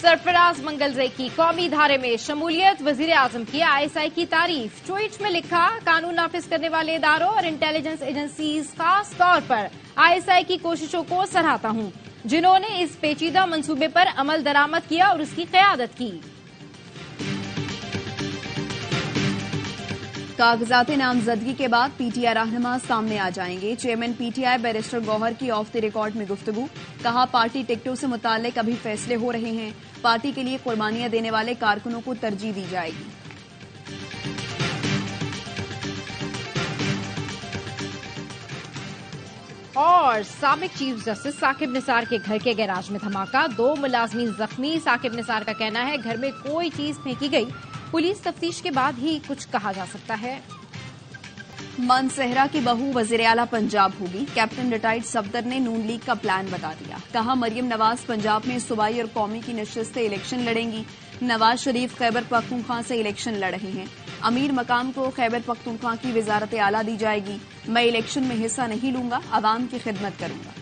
सरफराज मंगलजई की कौमी धारे में शमूलियत, वजीर आजम की ISI की तारीफ। ट्वीट में लिखा, कानून नाफिज करने वाले इदारों और इंटेलिजेंस एजेंसीज खास तौर पर ISI की कोशिशों को सराहता हूं, जिन्होंने इस पेचीदा मंसूबे पर अमल दरामद किया और उसकी क़यादत की। कागजात नामजदगी के बाद PTI रहनुमा सामने आ जाएंगे। चेयरमैन PTI बैरिस्टर गौहर की ऑफ द रिकॉर्ड में गुफ्तगू। कहा, पार्टी टिकटों से मुताल्लिक अभी फैसले हो रहे हैं। पार्टी के लिए कुर्बानियां देने वाले कारकुनों को तरजीह दी जाएगी। और साबिक चीफ जस्टिस साकिब निसार के घर के गैराज में धमाका, 2 मुलाजमीन जख्मी। साकिब निसार का कहना है, घर में कोई चीज फेंकी गई, पुलिस तफ्तीश के बाद ही कुछ कहा जा सकता है। मनसेहरा की बहू वजीर आला पंजाब होगी। कैप्टन रिटायर्ड सफदर ने नून लीग का प्लान बता दिया। कहा, मरियम नवाज पंजाब में सूबाई और कौमी की नशस्त से इलेक्शन लड़ेंगी। नवाज शरीफ खैबर पख्तूनख्वा से इलेक्शन लड़ रहे हैं। अमीर मकाम को खैबर पख्तूनख्वा की वजारत आला दी जाएगी। मैं इलेक्शन में हिस्सा नहीं लूंगा, आवाम की खिदमत करूंगा।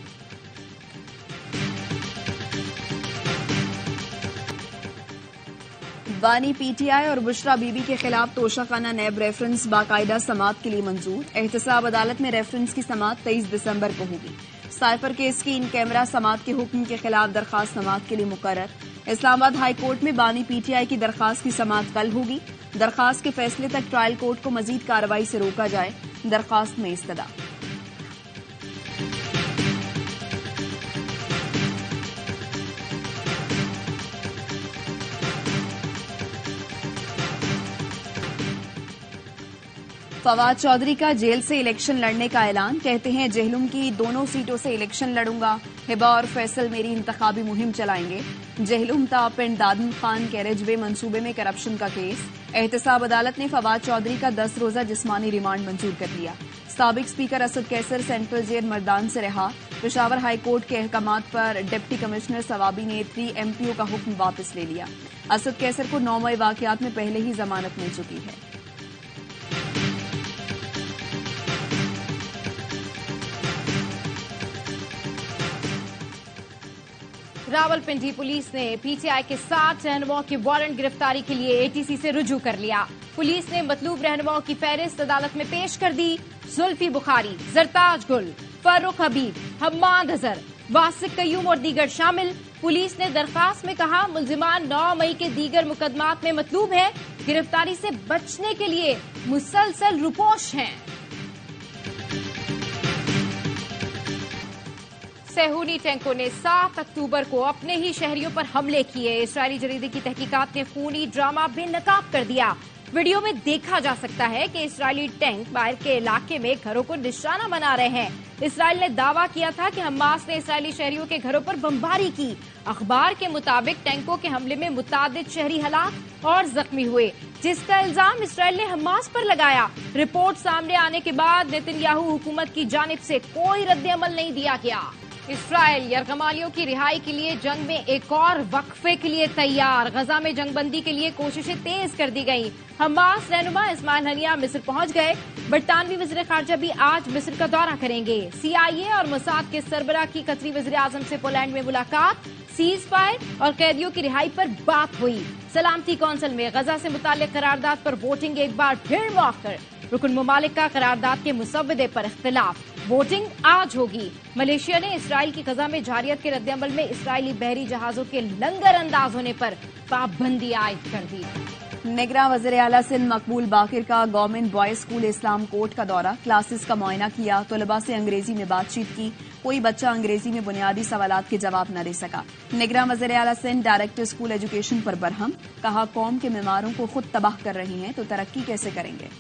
बानी PTI और बुशरा बीबी के खिलाफ तोशाखाना नैब रेफरेंस बाकायदा समात के लिए मंजूर। एहतसाब अदालत में रेफरेंस की समात 23 दिसंबर को होगी। साइफर केस की इन कैमरा समात के हुक्म के खिलाफ दरखास्त समात के लिए मुकर्रर। इस्लामाबाद हाई कोर्ट में बानी PTI की दरखास्त की समात कल होगी। दरखास्त के फैसले तक ट्रायल कोर्ट को मजीद कार्रवाई से रोका जाए, दरखास्त में इस्तदा। फवाद चौधरी का जेल से इलेक्शन लड़ने का ऐलान। कहते हैं, जेहलुम की दोनों सीटों से इलेक्शन लड़ूंगा। हिबा और फैसल मेरी इंतखाबी मुहिम चलाएंगे। जेहलुम ता पिंड दादन खान कैरेज वे मंसूबे में करप्शन का केस। एहतसाब अदालत ने फवाद चौधरी का 10 रोजा जिस्मानी रिमांड मंजूर कर लिया। साबिक speaker Asad Qaiser central jail Mardan से रिहा। पेशावर हाई कोर्ट के अहकामात पर डिप्टी कमिश्नर सवाबी ने 3 MPO का हुक्म वापस ले लिया। असद कैसर को 9 मई वाकयात में पहले ही जमानत मिल चुकी है। रावलपिंडी पुलिस ने PTI के 7 रहनुमाओं के वारंट गिरफ्तारी के लिए ATC से रुजू कर लिया। पुलिस ने मतलूब रहनुमाओं की फहरिस्त अदालत में पेश कर दी। जुल्फी बुखारी, जरताज गुल, फर्रुख हबीब, हम्माद अजहर, वासिक कयूम और दीगर शामिल। पुलिस ने दरखास्त में कहा, मुल्जिमान 9 मई के दीगर मुकदमात में मतलूब है। गिरफ्तारी से बचने के लिए मुसलसल रुपोश हैं। सेहूनी टैंकों ने 7 अक्टूबर को अपने ही शहरियों पर हमले किए। इस्राएली जरीदे की तहकीकात ने खूनी ड्रामा बेनकाब कर दिया। वीडियो में देखा जा सकता है कि इस्राएली टैंक बाहर के इलाके में घरों को निशाना बना रहे हैं। इस्राएल ने दावा किया था कि हमास ने इस्राएली शहरियों के घरों पर बमबारी की। अखबार के मुताबिक टैंकों के हमले में मुतादिद शहरी हलाक और जख्मी हुए, जिसका इल्जाम इस्राएल ने हमास पर लगाया। रिपोर्ट सामने आने के बाद नेतन्याहू हुकूमत की जानिब से कोई रद्द-ए-अमल नहीं दिया गया। इस्राएल यरगमालियों की रिहाई के लिए जंग में एक और वक्फे के लिए तैयार। गजा में जंगबंदी के लिए कोशिशें तेज कर दी गईं। हमास रहनुमा इस्माइल हनिया मिस्र पहुंच गए। बरतानवी वज़ीर ख़ारजा भी आज मिस्र का दौरा करेंगे। CIA और मोसाद के सरबराह की कतरी वज़ीर आज़म से पोलैंड में मुलाकात। सीज फायर और कैदियों की रिहाई पर बात हुई। सलामती कौंसिल में गजा से मुताल्लिक करारदाद पर वोटिंग एक बार फिर मौखर। रुकन ममालिक का करारदाद के मुसव्वदे पर इख्तिलाफ। वोटिंग आज होगी। मलेशिया ने इसराइल की गजा में जारियत के रद्द-ए-अमल में इसराइली बहरी जहाजों के लंगर अंदाज होने पर पाबंदी आयद कर दी। निगरान वज़ीर आला सिंध मकबूल बाकिर का गवर्नमेंट बॉयज स्कूल इस्लाम कोर्ट का दौरा। क्लासेस का मुआयना किया। तलबा से अंग्रेजी में बातचीत की। कोई बच्चा अंग्रेजी में बुनियादी सवालात के जवाब न दे सका। निगरान वज़ीर आला सिंध डायरेक्टर स्कूल एजुकेशन पर बरहम। कहा, कौम के मेमारों को खुद तबाह कर रही हैं तो तरक्की कैसे करेंगे।